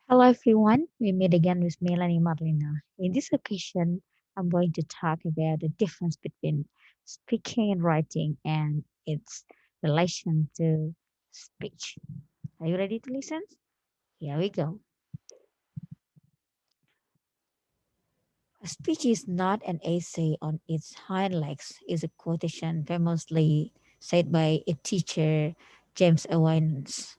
Hello everyone, we meet again with Melanie Marlina. In this occasion, I'm going to talk about the difference between speaking and writing and its relation to speech. Are you ready to listen? Here we go. A speech is not an essay on its hind legs, is a quotation famously said by a teacher, James Owens.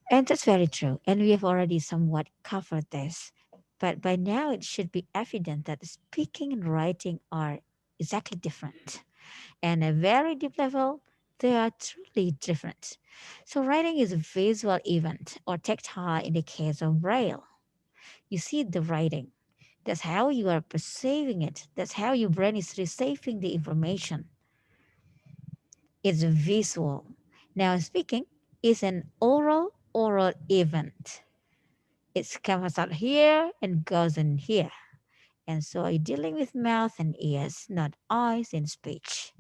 And that's very true. And we have already somewhat covered this. But by now, it should be evident that speaking and writing are exactly different. And at a very deep level, they are truly different. So, writing is a visual event or tactile in the case of Braille. You see the writing. That's how you are perceiving it. That's how your brain is receiving the information. It's visual. Now, speaking is an oral event. It comes out here and goes in here. And so you're dealing with mouth and ears, not eyes in speech.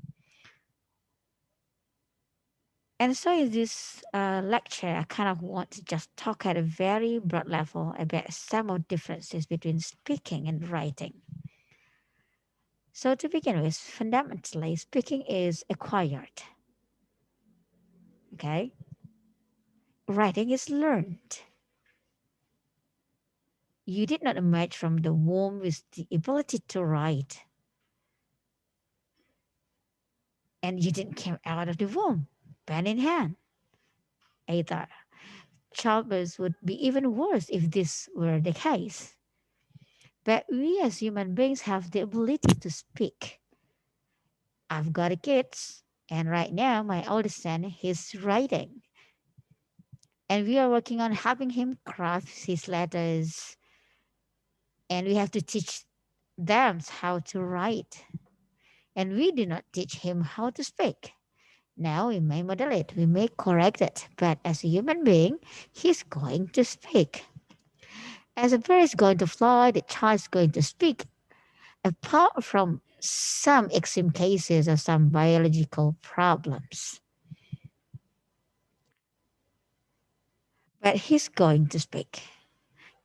And so in this lecture, I kind of want to just talk at a very broad level about some of differences between speaking and writing. So to begin with, fundamentally, speaking is acquired. Okay? Writing is learned. You did not emerge from the womb with the ability to write, and you didn't come out of the womb, pen in hand, either. Childbirth would be even worse if this were the case. But we as human beings have the ability to speak. I've got a kids, and right now my oldest son he's writing, and we are working on helping him craft his letters, and we have to teach them how to write, and we do not teach him how to speak. Now we may model it, we may correct it, but as a human being, he's going to speak. As a bird is going to fly, the child is going to speak, apart from some extreme cases of some biological problems. But he's going to speak.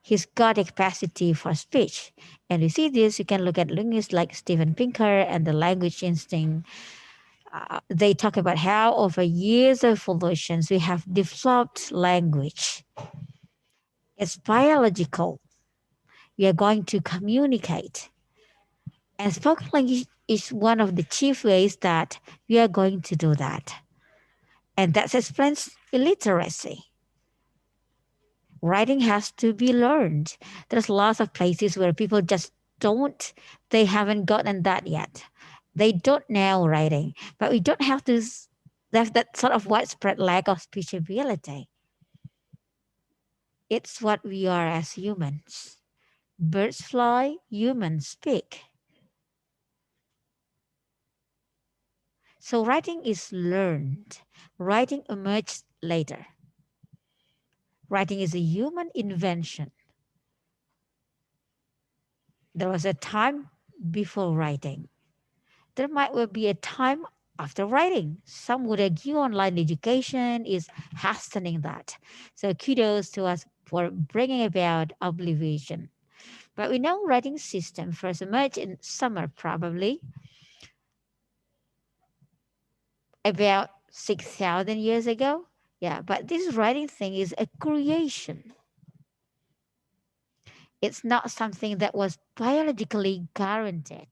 He's got a capacity for speech. And we see this, you can look at linguists like Steven Pinker and the language instinct. They talk about how over years of evolutions we have developed language. It's biological. We are going to communicate. And spoken language is one of the chief ways that we are going to do that. And that explains illiteracy. Writing has to be learned. There's lots of places where people just don't, they haven't gotten that yet. They don't know writing, but we don't have to have that sort of widespread lack of speech ability. It's what we are as humans. Birds fly, humans speak. So writing is learned. Writing emerged later. Writing is a human invention. There was a time before writing. There might well be a time after writing. Some would argue online education is hastening that. So kudos to us for bringing about oblivion. But we know writing system first emerged in summer probably about 6,000 years ago. Yeah, but this writing thing is a creation. It's not something that was biologically guaranteed.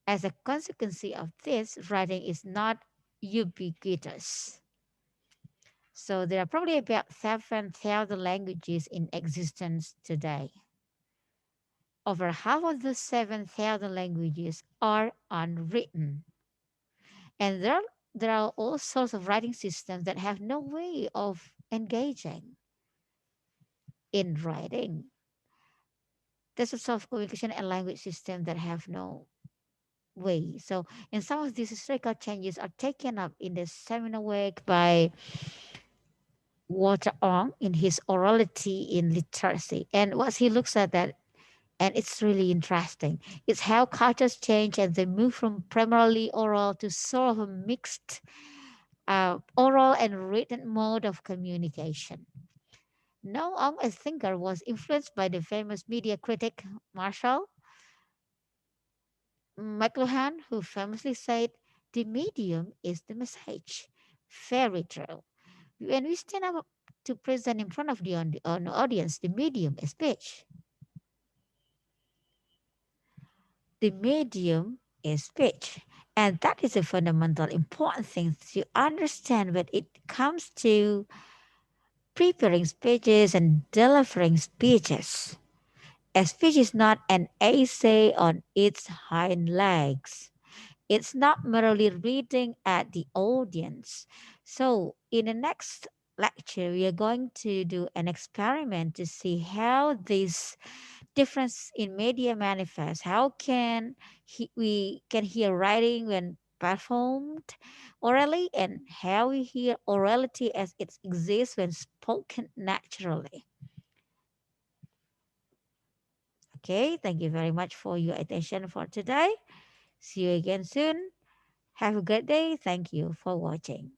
As a consequence of this, writing is not ubiquitous. So there are probably about 7,000 languages in existence today. Over half of the 7,000 languages are unwritten. And there are all sorts of writing systems that have no way of engaging in writing. There's a sort of communication and language system that have no way. So, and some of these historical changes are taken up in the seminal work by Walter Ong in his orality in literacy. And what he looks at that, and it's really interesting, it's how cultures change and they move from primarily oral to sort of a mixed oral and written mode of communication. No, a thinker was influenced by the famous media critic Marshall McLuhan, who famously said, "The medium is the message." Very true. When we stand up to present in front of the audience, the medium is speech. The medium is speech. And that is a fundamental important thing to understand when it comes to preparing speeches and delivering speeches. A speech is not an essay on its hind legs. It's not merely reading at the audience. So, in the next lecture, we are going to do an experiment to see how this difference in media manifests. How can we can hear writing when performed orally, and how we hear orality as it exists when spoken naturally. Okay, thank you very much for your attention for today. See you again soon. Have a great day. Thank you for watching.